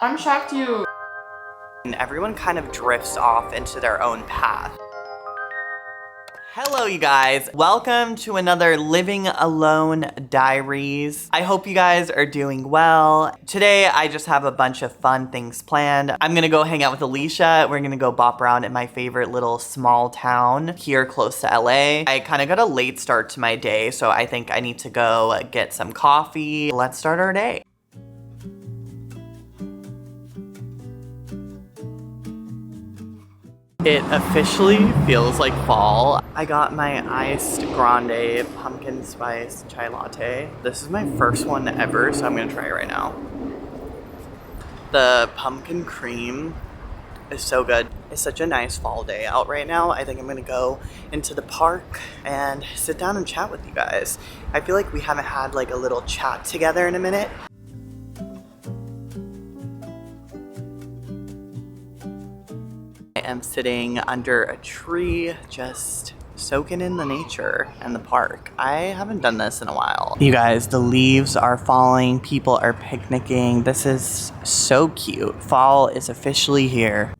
I'm shocked you. And everyone kind of drifts off into their own path. Hello, you guys. Welcome to another Living Alone Diaries. I hope you guys are doing well. Today, I just have a bunch of fun things planned. I'm gonna go hang out with Alicia. We're gonna go bop around at my favorite little small town here close to LA. I kind of got a late start to my day, so I think I need to go get some coffee. Let's start our day. It officially feels like fall. I got my iced grande pumpkin spice chai latte. This is my first one ever, so I'm gonna try it right now. The pumpkin cream is so good. It's such a nice fall day out right now. I think I'm gonna go into the park and sit down and chat with you guys. I feel like we haven't had like a little chat together in a minute. I am sitting under a tree, just soaking in the nature and the park. I haven't done this in a while. You guys, the leaves are falling, people are picnicking. This is so cute. Fall is officially here.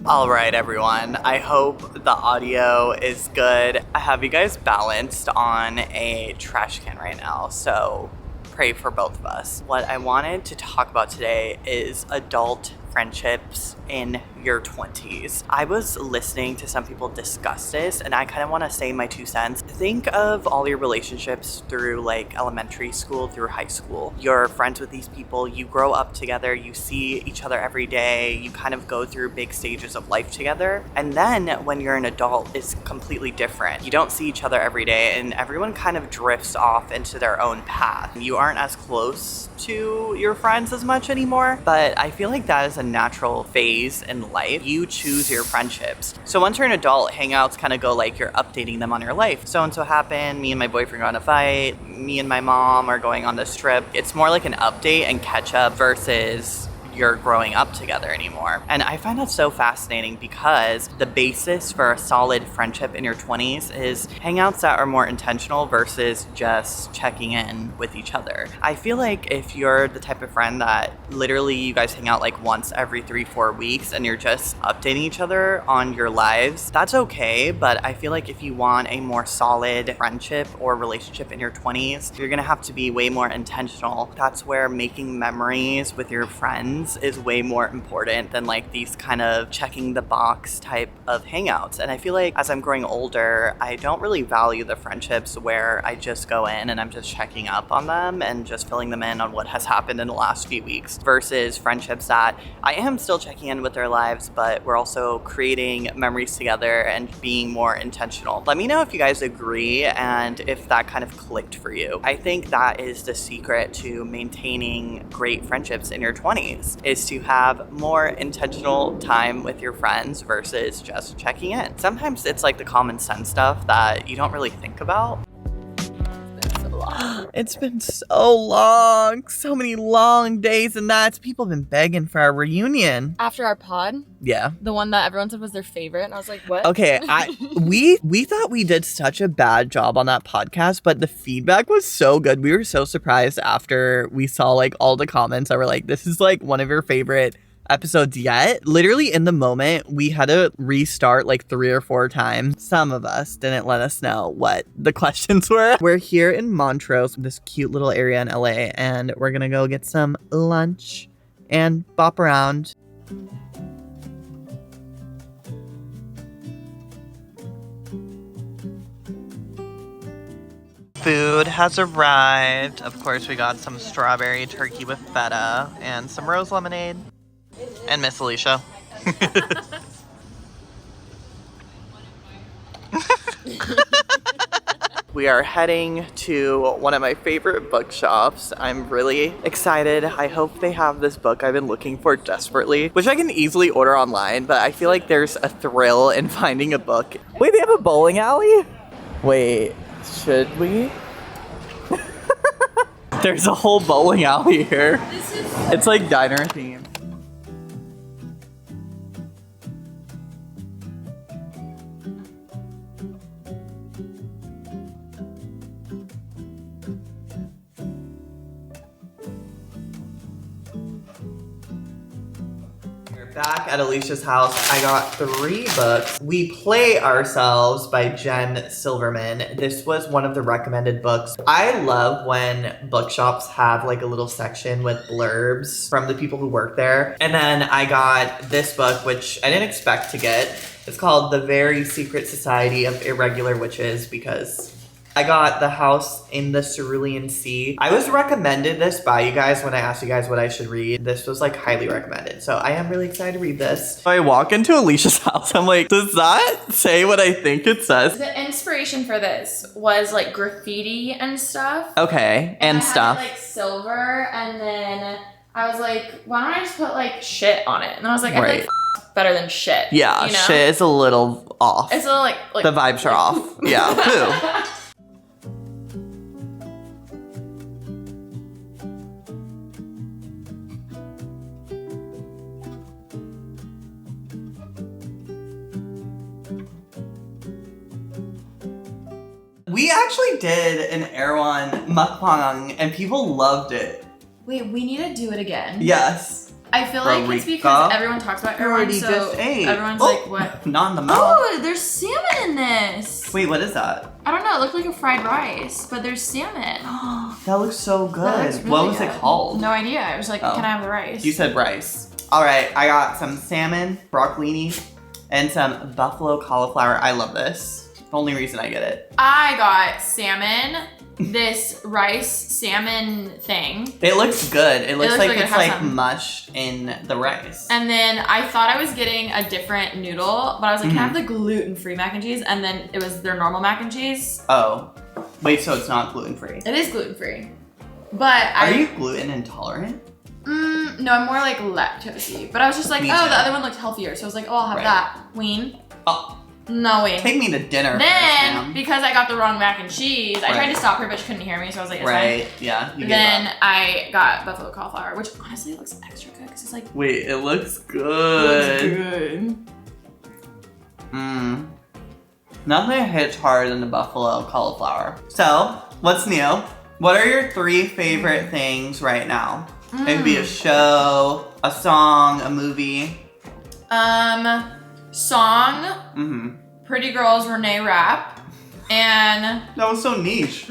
All right, everyone. I hope the audio is good. I have you guys balanced on a trash can right now, so pray for both of us. What I wanted to talk about today is adult friendships in your 20s. I was listening to some people discuss this, and I kind of want to say my 2 cents. Think of all your relationships through like elementary school through high school. You're friends with these people, you grow up together, you see each other every day, you kind of go through big stages of life together. And then when you're an adult, it's completely different. You don't see each other every day, and everyone kind of drifts off into their own path. You aren't as close to your friends as much anymore, but I feel like that is a natural phase in life. You choose your friendships. So once you're an adult, hangouts kind of go like you're updating them on your life. So-and-so happened, me and my boyfriend got in a fight, me and my mom are going on this trip. It's more like an update and catch up versus you're growing up together anymore. And I find that so fascinating because the basis for a solid friendship in your 20s is hangouts that are more intentional versus just checking in with each other. I feel like if you're the type of friend that literally you guys hang out like once every 3-4 weeks and you're just updating each other on your lives, that's okay. But I feel like if you want a more solid friendship or relationship in your 20s, you're gonna have to be way more intentional. That's where making memories with your friends is way more important than like these kind of checking the box type of hangouts. And I feel like as I'm growing older, I don't really value the friendships where I just go in and I'm just checking up on them and just filling them in on what has happened in the last few weeks versus friendships that I am still checking in with their lives, but we're also creating memories together and being more intentional. Let me know if you guys agree and if that kind of clicked for you. I think that is the secret to maintaining great friendships in your 20s. Is to have more intentional time with your friends versus just checking in. Sometimes it's like the common sense stuff that you don't really think about. It's been so long. So many long days and nights. People have been begging for our reunion. After our pod? Yeah. The one that everyone said was their favorite. And I was like, what? Okay, we thought we did such a bad job on that podcast, but the feedback was so good. We were so surprised after we saw like all the comments that were like, this is like one of your favorite episodes yet. Literally in the moment, we had to restart like 3 or 4 times. Some of us didn't let us know what the questions were. We're here in Montrose, this cute little area in LA, and we're gonna go get some lunch and bop around. Food has arrived. Of course, we got some strawberry turkey with feta and some rose lemonade. And Miss Alicia. We are heading to one of my favorite bookshops. I'm really excited. I hope they have this book I've been looking for desperately, which I can easily order online, but I feel like there's a thrill in finding a book. Wait, they have a bowling alley? Wait, should we? There's a whole bowling alley here. It's like diner themed. Back at Alicia's house, I got 3 books. We Play Ourselves by Jen Silverman. This was one of the recommended books. I love when bookshops have like a little section with blurbs from the people who work there. And then I got this book, which I didn't expect to get. It's called The Very Secret Society of Irregular Witches because I got The House in the Cerulean Sea. I was recommended this by you guys when I asked you guys what I should read. This was like highly recommended. So I am really excited to read this. I walk into Alicia's house. I'm like, does that say what I think it says? The inspiration for this was like graffiti and stuff. Okay, and I stuff. had, like silver, and then I was like, why don't I just put like shit on it? And I was like, I feel like better than shit. Yeah, you know? shit is a little off. It's a little like the vibes are off. Yeah, poo. We actually did an Erwan mukbang and people loved it. Wait, we need to do it again. Yes. I feel like it's because everyone talks about Erwan, so just ate. Everyone's like, what? Not in the mouth. Oh, there's salmon in this. Wait, what is that? I don't know. It looked like a fried rice, but there's salmon. That looks so good. That looks really what was good. it called? No idea. I was like, can I have the rice? You said rice. All right, I got some salmon, broccolini, and some buffalo cauliflower. I love this. The only reason I get it. I got salmon, this rice salmon thing. It looks good. It looks like it's like some mush in the rice. And then I thought I was getting a different noodle, but I was like, can I have the gluten-free mac and cheese? And then it was their normal mac and cheese. Oh, wait, so it's not gluten-free? It is gluten-free. But Are you gluten intolerant? No, I'm more like lactose-y. But I was just like, the other one looked healthier. So I was like, oh, I'll have that. Ween. Oh. No, wait. Take me to dinner Then, first, because I got the wrong mac and cheese, I tried to stop her, but she couldn't hear me, so I was like, it's fine. Yeah. You Then I got buffalo cauliflower, which honestly looks extra good, because it's like... Wait, it looks good. It looks good. Nothing hits harder than the buffalo cauliflower. So, what's new? What are your 3 favorite things right now? It could be a show, a song, a movie. Song, Pretty Girls Renee Rapp, and... That was so niche.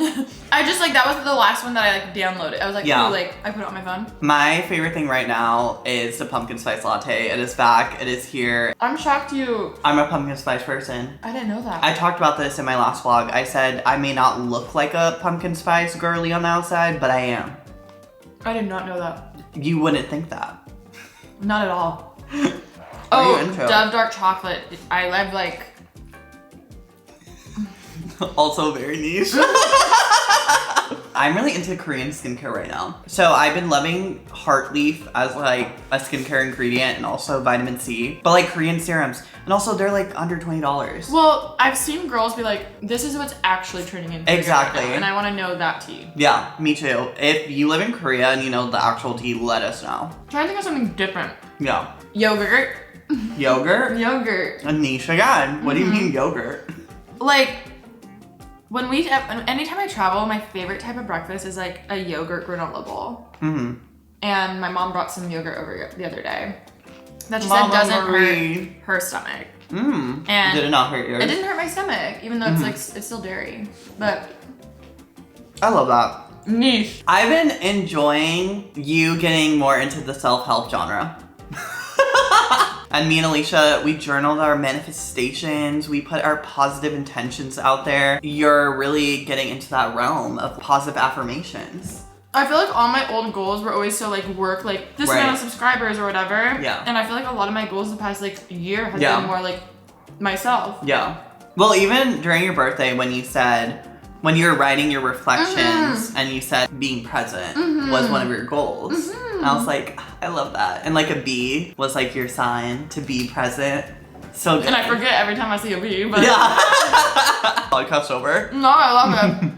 I just like, that was the last one that I like downloaded. I was like, ooh, like, I put it on my phone. My favorite thing right now is the pumpkin spice latte. It is back, it is here. I'm shocked you... I'm a pumpkin spice person. I didn't know that. I talked about this in my last vlog. I said I may not look like a pumpkin spice girly on the outside, but I am. I did not know that. You wouldn't think that. Not at all. Oh, Dove Dark Chocolate. I love like... Also very niche. I'm really into Korean skincare right now. So I've been loving heart leaf as like a skincare ingredient and also vitamin C, but like Korean serums. And also they're like under $20. Well, I've seen girls be like, this is what's actually turning into exactly. right now, and I want to know that tea. Yeah, me too. If you live in Korea and you know the actual tea, let us know. I'm trying to think of something different. Yeah. Yogurt. Yogurt? Yogurt. A niche again. What do you mean yogurt? Like, anytime I travel, my favorite type of breakfast is like a yogurt granola bowl. And my mom brought some yogurt over the other day. That she said doesn't hurt her stomach. And did it not hurt yours? It didn't hurt my stomach, even though it's like, it's still dairy. But I love that. Niche. I've been enjoying you getting more into the self-help genre. And me and Alicia, we journaled our manifestations. We put our positive intentions out there. You're really getting into that realm of positive affirmations. I feel like all my old goals were always so like work like this amount of subscribers or whatever. Yeah. And I feel like a lot of my goals the past like year has been more like myself. Yeah. Well, even during your birthday when you said, when you were writing your reflections and you said being present was one of your goals. And I was like, I love that. And like a bee was like your sign to be present. So good. And I forget every time I see a bee, but yeah. Podcast over. No, I love it.